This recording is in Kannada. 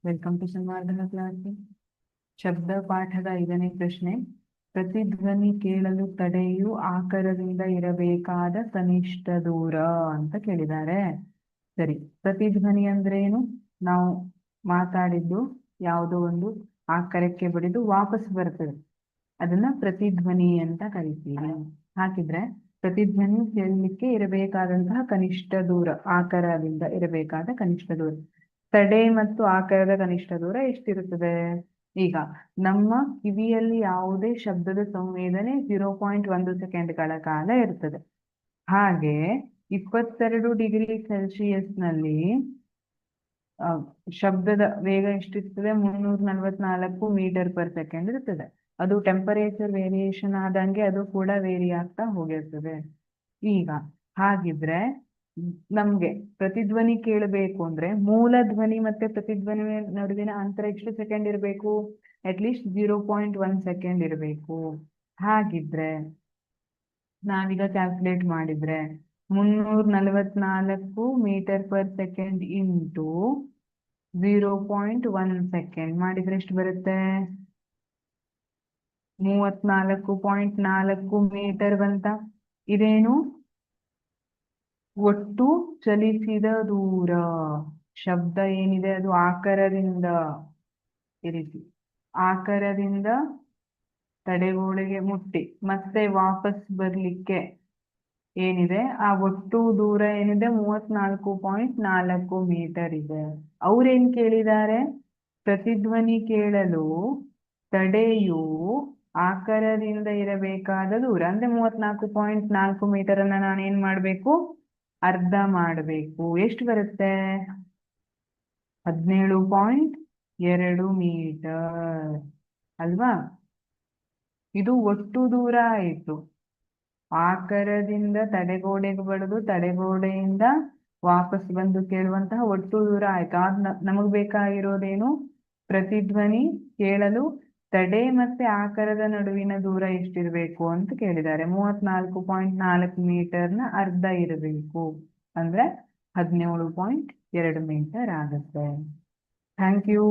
Welcome to ಸಂವಾರ್ಧನ class. ಶಬ್ದ ಪಾಠದ 5ನೇ ಪ್ರಶ್ನೆ. ಪ್ರತಿಧ್ವನಿ ಕೇಳಲು ತಡೆಯು ಆಕರದಿಂದ ಇರಬೇಕಾದ ಕನಿಷ್ಠ ದೂರ ಅಂತ ಕೇಳಿದ್ದಾರೆ. ಸರಿ, ಪ್ರತಿಧ್ವನಿ ಅಂದ್ರೆ ಏನು? ನಾವು ಮಾತಾಡಿದ್ದು ಯಾವುದೋ ಒಂದು ಆಕರಕ್ಕೆ ಬಡಿದು ವಾಪಸ್ ಬರ್ತದೆ, ಅದನ್ನ ಪ್ರತಿಧ್ವನಿ ಅಂತ ಕರಿತೀವಿ. ಹಾಕಿದ್ರೆ ಪ್ರತಿಧ್ವನಿ ಕೇಳಲಿಕ್ಕೆ ಇರಬೇಕಾದಂತಹ ಕನಿಷ್ಠ ದೂರ, ಆಕರದಿಂದ ಇರಬೇಕಾದ ಕನಿಷ್ಠ ದೂರ. ತಡೆ ಮತ್ತು ಆಕರದ ಕನಿಷ್ಠ ದೂರ ಎಷ್ಟಿರುತ್ತದೆ? ಈಗ ನಮ್ಮ ಕಿವಿಯಲ್ಲಿ ಯಾವುದೇ ಶಬ್ದದ ಸಂವೇದನೆ 0.1 ಸೆಕೆಂಡ್ಗಳ ಕಾಲ ಇರ್ತದೆ. ಹಾಗೆ 22 ಡಿಗ್ರಿ ಸೆಲ್ಸಿಯಸ್ನಲ್ಲಿ ಶಬ್ದದ ವೇಗ ಎಷ್ಟಿರ್ತದೆ? 344 ಮೀಟರ್ ಪರ್ ಸೆಕೆಂಡ್ ಇರ್ತದೆ. ಅದು ಟೆಂಪರೇಚರ್ ವೇರಿಯೇಷನ್ ಆದಂಗೆ ಅದು ಕೂಡ ವೇರಿ ಆಗ್ತಾ ಹೋಗಿರ್ತದೆ. ಈಗ ಹಾಗಿದ್ರೆ ನಮ್ಗೆ ಪ್ರತಿಧ್ವನಿ ಕೇಳಬೇಕು ಅಂದ್ರೆ ಮೂಲ ಧ್ವನಿ ಮತ್ತೆ ಪ್ರತಿಧ್ವನಿ ನಡುವಿನ ಅಂತರ ಎಷ್ಟು ಸೆಕೆಂಡ್ ಇರಬೇಕು? ಅಟ್ಲೀಸ್ಟ್ 0.1 ಸೆಕೆಂಡ್ ಇರಬೇಕು. ಹಾಗಿದ್ರೆ ನಾವೀಗ ಕ್ಯಾಲ್ಕುಲೇಟ್ ಮಾಡಿದ್ರೆ 344 metre per second into 0.1 second ಮಾಡಿದ್ರೆ ಎಷ್ಟು ಬರುತ್ತೆ? 34.4 ಮೀಟರ್ ಬಂತ. ಇದೇನು? ಒಟ್ಟು ಚಲಿಸಿದ ದೂರ. ಶಬ್ದ ಏನಿದೆ ಅದು ಆಕರದಿಂದ ಇರಿಸಿ, ಆಕರದಿಂದ ತಡೆಗೋಡೆಗೆ ಮುಟ್ಟಿ ಮತ್ತೆ ವಾಪಸ್ ಬರ್ಲಿಕ್ಕೆ ಏನಿದೆ ಆ ಒಟ್ಟು ದೂರ ಏನಿದೆ 34.4 ಮೀಟರ್ ಇದೆ. ಅವ್ರೇನ್ ಕೇಳಿದ್ದಾರೆ? ಪ್ರತಿಧ್ವನಿ ಕೇಳಲು ತಡೆಯು ಆಕರದಿಂದ ಇರಬೇಕಾದ ದೂರ ಅಂದ್ರೆ 34.4 ಮೀಟರ್ ಅನ್ನ ನಾನೇನ್ ಮಾಡ್ಬೇಕು? ಅರ್ಧ ಮಾಡಬೇಕು. ಎಷ್ಟು ಬರುತ್ತೆ? 17.2 ಮೀಟರ್ ಅಲ್ವಾ? ಇದು ಒಟ್ಟು ದೂರ ಆಯಿತು. ಆಕರದಿಂದ ತಡೆಗೋಡೆಗೆ ಬಡಿದು ತಡೆಗೋಡೆಯಿಂದ ವಾಪಸ್ ಬಂದು ಕೇಳುವಂತಹ ಒಟ್ಟು ದೂರ ಆಯ್ತು. ನಮಗ್ ಬೇಕಾಗಿರೋದೇನು? ಪ್ರತಿಧ್ವನಿ ಕೇಳಲು ತಡೆ ಮತ್ತೆ ಆಕರದ ನಡುವಿನ ದೂರ ಎಷ್ಟಿರ್ಬೇಕು ಅಂತ ಕೇಳಿದ್ದಾರೆ. 34.4 ಮೀಟರ್ನ ಅರ್ಧ ಇರಬೇಕು ಅಂದ್ರೆ 17.2 ಮೀಟರ್ ಆಗುತ್ತೆ. Thank you.